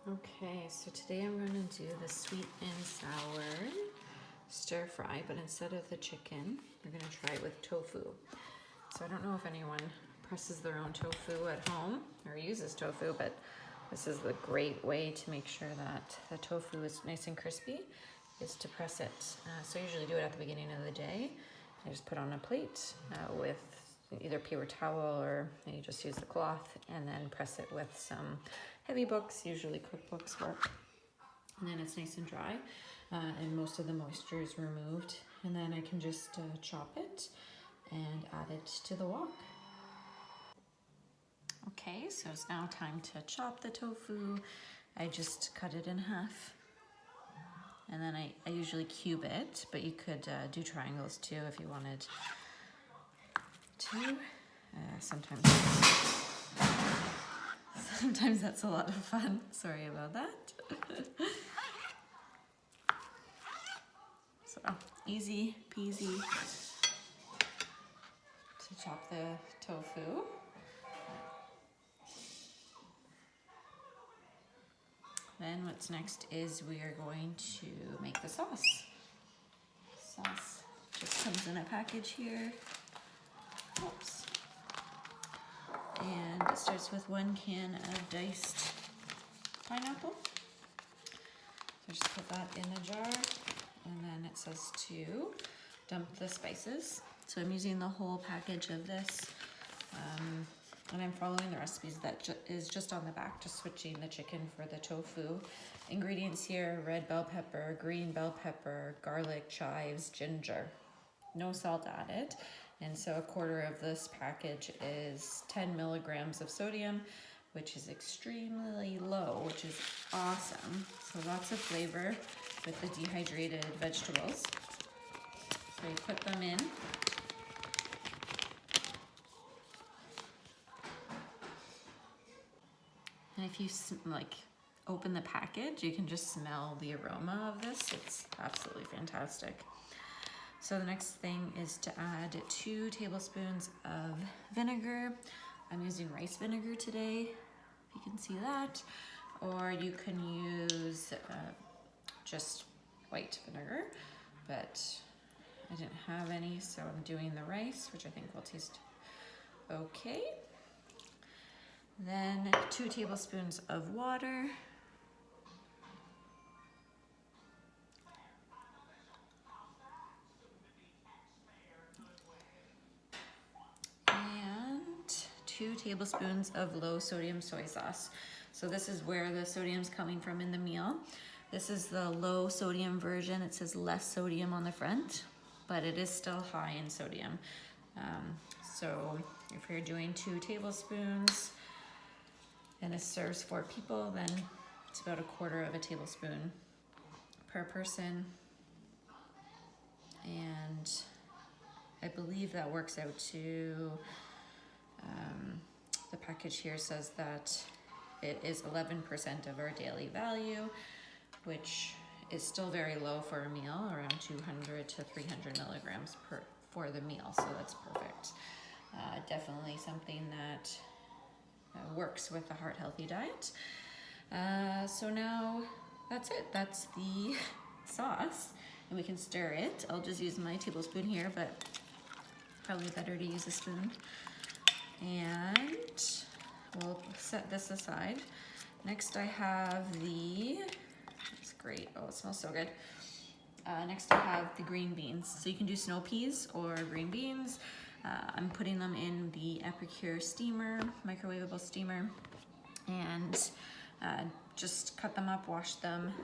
Okay, so today I'm going to do the sweet and sour stir fry, but instead of the chicken, we're going to try it with tofu. So I don't know if anyone presses their own tofu at home or uses tofu, but this is the great way to make sure that the tofu is nice and crispy, is to press it. So I usually do it at the beginning of the day. I just put on a plate with either paper towel or you just use the cloth, and then press it with some heavy books, usually cookbooks work. And then it's nice and dry and most of the moisture is removed. And then I can just chop it and add it to the wok. Okay, so it's now time to chop the tofu. I just cut it in half. And then I usually cube it, but you could do triangles too if you wanted to. Sometimes that's a lot of fun. Sorry about that. So easy peasy to chop the tofu. Then what's next is we are going to make the sauce. Sauce just comes in a package here. Oops. And it starts with 1 can of diced pineapple. So just put that in a jar, and then it says to dump the spices. So I'm using the whole package of this, and I'm following the recipes that is just on the back, just switching the chicken for the tofu. Ingredients here: red bell pepper, green bell pepper, garlic, chives, ginger. No salt added. And so 1/4 of this package is 10 milligrams of sodium, which is extremely low, which is awesome. So lots of flavor with the dehydrated vegetables. So you put them in. And if you open the package, you can just smell the aroma of this. It's absolutely fantastic. So the next thing is to add 2 tablespoons of vinegar. I'm using rice vinegar today, if you can see that. Or you can use just white vinegar, but I didn't have any, so I'm doing the rice, which I think will taste okay. Then 2 tablespoons of water. And 2 tablespoons of low sodium soy sauce. So this is where the sodium's coming from in the meal. This is the low sodium version. It says less sodium on the front, but it is still high in sodium. So if you're doing 2 tablespoons and this serves 4 people, then it's about 1/4 of a tablespoon per person. And I believe that works out to, the package here says that it is 11% of our daily value, which is still very low for a meal, around 200 to 300 milligrams for the meal, so that's perfect. Definitely something that works with a heart-healthy diet. So now that's it. That's the sauce, and we can stir it. I'll just use my tablespoon here, but probably better to use a spoon. And we'll set this aside. Next I have it's great, oh, it smells so good. Next I have the green beans. So you can do snow peas or green beans. I'm putting them in the Epicure steamer, microwavable steamer, and just cut them up, wash them,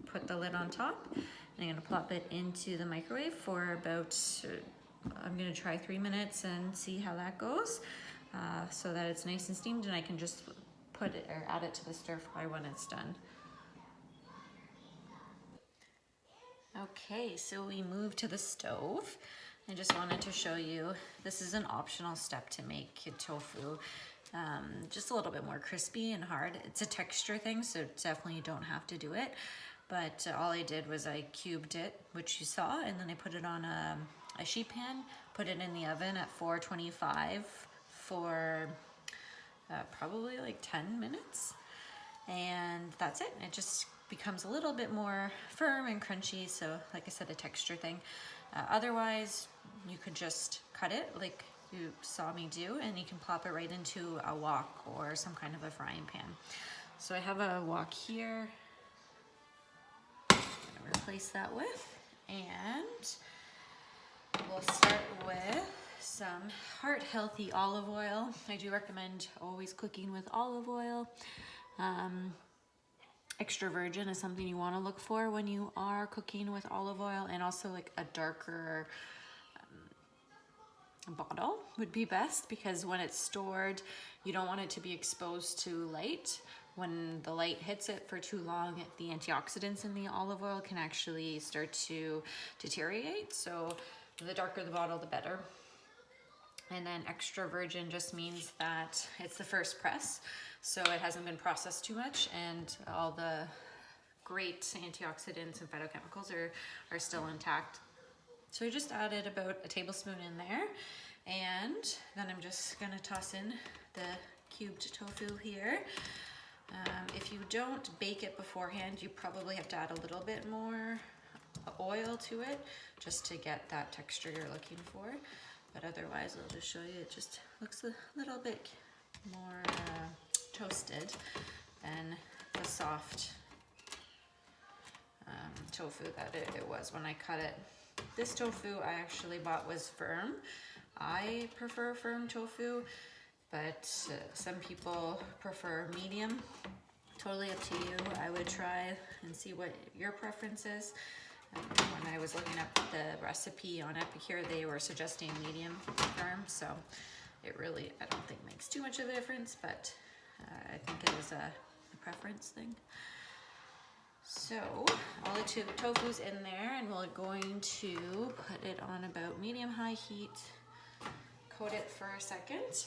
put the lid on top, and I'm gonna plop it into the microwave for about, I'm gonna try 3 minutes and see how that goes, so that it's nice and steamed, and I can just put it or add it to the stir fry when it's done. Okay, so we move to the stove. I just wanted to show you, this is an optional step to make tofu just a little bit more crispy and hard. It's a texture thing, so definitely you don't have to do it. But all I did was I cubed it, which you saw, and then I put it on a sheet pan, put it in the oven at 425 for probably like 10 minutes. and that's it. It just becomes a little bit more firm and crunchy, so like I said, a texture thing. Otherwise, you could just cut it like you saw me do, and you can plop it right into a wok or some kind of a frying pan. So I have a wok here. I'm gonna replace that with, and we'll start with some heart-healthy olive oil. I do recommend always cooking with olive oil. Extra virgin is something you want to look for when you are cooking with olive oil, and also like a darker bottle would be best, because when it's stored, you don't want it to be exposed to light. When the light hits it for too long, the antioxidants in the olive oil can actually start to deteriorate. So the darker the bottle, the better. And then extra virgin just means that it's the first press, so it hasn't been processed too much, and all the great antioxidants and phytochemicals are still intact. So I just added about a tablespoon in there, and then I'm just gonna toss in the cubed tofu here. If you don't bake it beforehand, you probably have to add a little bit more oil to it just to get that texture you're looking for. But otherwise, I'll just show you, it just looks a little bit more toasted than the soft tofu that it was when I cut it. This tofu I actually bought was firm. I prefer firm tofu, but some people prefer medium. Totally up to you. I would try and see what your preference is. When I was looking up the recipe on Epicure, they were suggesting medium firm, so it really, I don't think makes too much of a difference, but I think it is a preference thing. So all the tofu's in there, and we're going to put it on about medium-high heat, coat it for a second,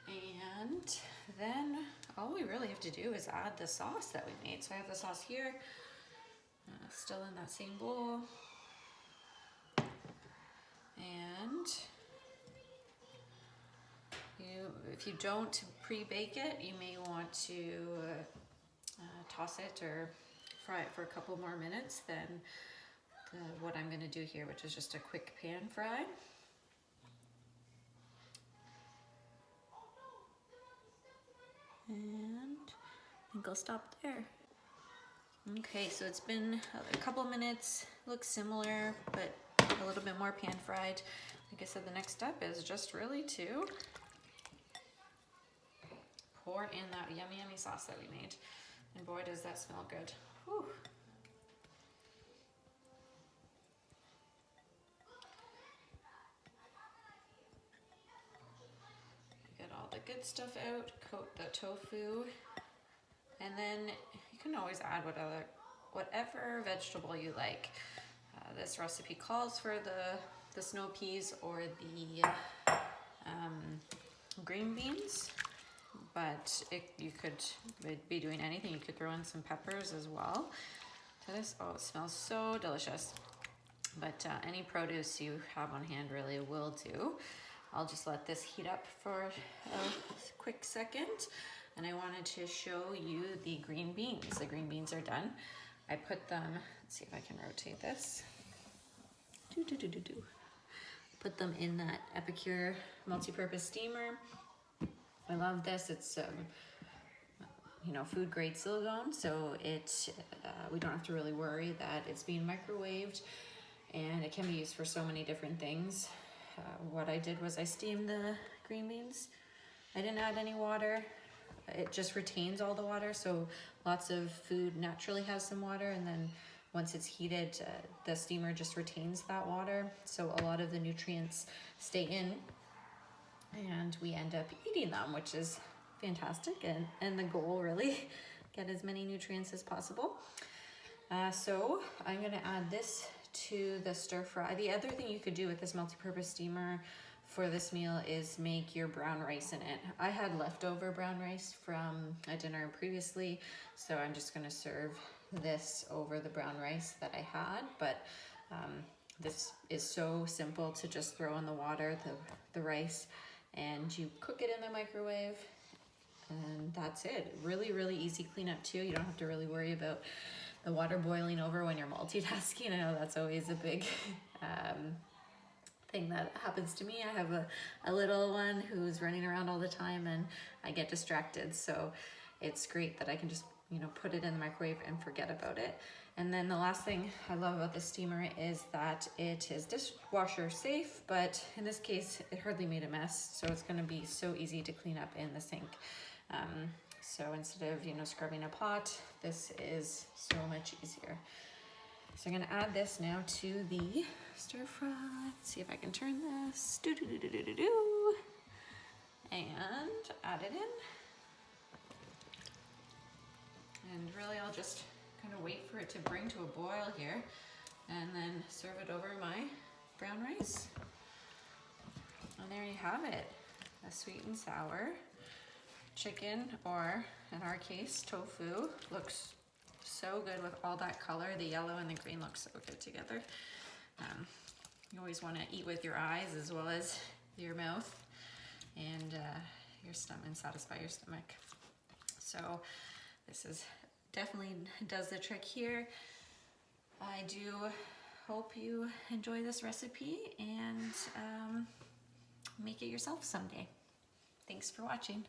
and then all we really have to do is add the sauce that we made. So I have the sauce here, still in that same bowl, and if you don't pre-bake it, you may want to toss it or fry it for a couple more minutes than what I'm going to do here, which is just a quick pan fry. And I think I'll stop there. Okay, so it's been a couple minutes, looks similar, but a little bit more pan fried. Like I said, the next step is just really to pour in that yummy, yummy sauce that we made. And boy, does that smell good. Whew. Get all the good stuff out, coat the tofu, and then you can always add whatever vegetable you like. This recipe calls for the snow peas or the green beans, but you could be doing anything. You could throw in some peppers as well to this. Oh, it smells so delicious. But any produce you have on hand really will do. I'll just let this heat up for a quick second. And I wanted to show you the green beans. The green beans are done. I put them, let's see if I can rotate this. Put them in that Epicure multi-purpose steamer. I love this. It's food grade silicone, so we don't have to really worry that it's being microwaved, and it can be used for so many different things. What I did was I steamed the green beans. I didn't add any water. It just retains all the water, so lots of food naturally has some water, and then once it's heated, the steamer just retains that water, so a lot of the nutrients stay in, and we end up eating them, which is fantastic, and the goal really, get as many nutrients as possible. So I'm gonna add this to the stir fry. The other thing you could do with this multi-purpose steamer for this meal is make your brown rice in it. I had leftover brown rice from a dinner previously, so I'm just gonna serve this over the brown rice that I had, but this is so simple to just throw in the water, the rice, and you cook it in the microwave, and that's it. Really, really easy cleanup too. You don't have to really worry about the water boiling over when you're multitasking. I know that's always a big thing that happens to me. I have a little one who's running around all the time and I get distracted. So it's great that I can just, you know, put it in the microwave and forget about it. And then the last thing I love about the steamer is that it is dishwasher safe, but in this case, it hardly made a mess. So it's gonna be so easy to clean up in the sink. So instead of, you know, scrubbing a pot, this is so much easier. So I'm gonna add this now to the stir fry. Let's see if I can turn this. Do-do-do-do-do-do. And add it in. And really I'll just kind of wait for it to bring to a boil here and then serve it over my brown rice. And there you have it, a sweet and sour chicken, or in our case, tofu. Looks so good with all that color. The yellow and the green look so good together. You always want to eat with your eyes as well as your mouth and your stomach, and satisfy your stomach. So this is definitely does the trick here. I do hope you enjoy this recipe and make it yourself someday. Thanks for watching.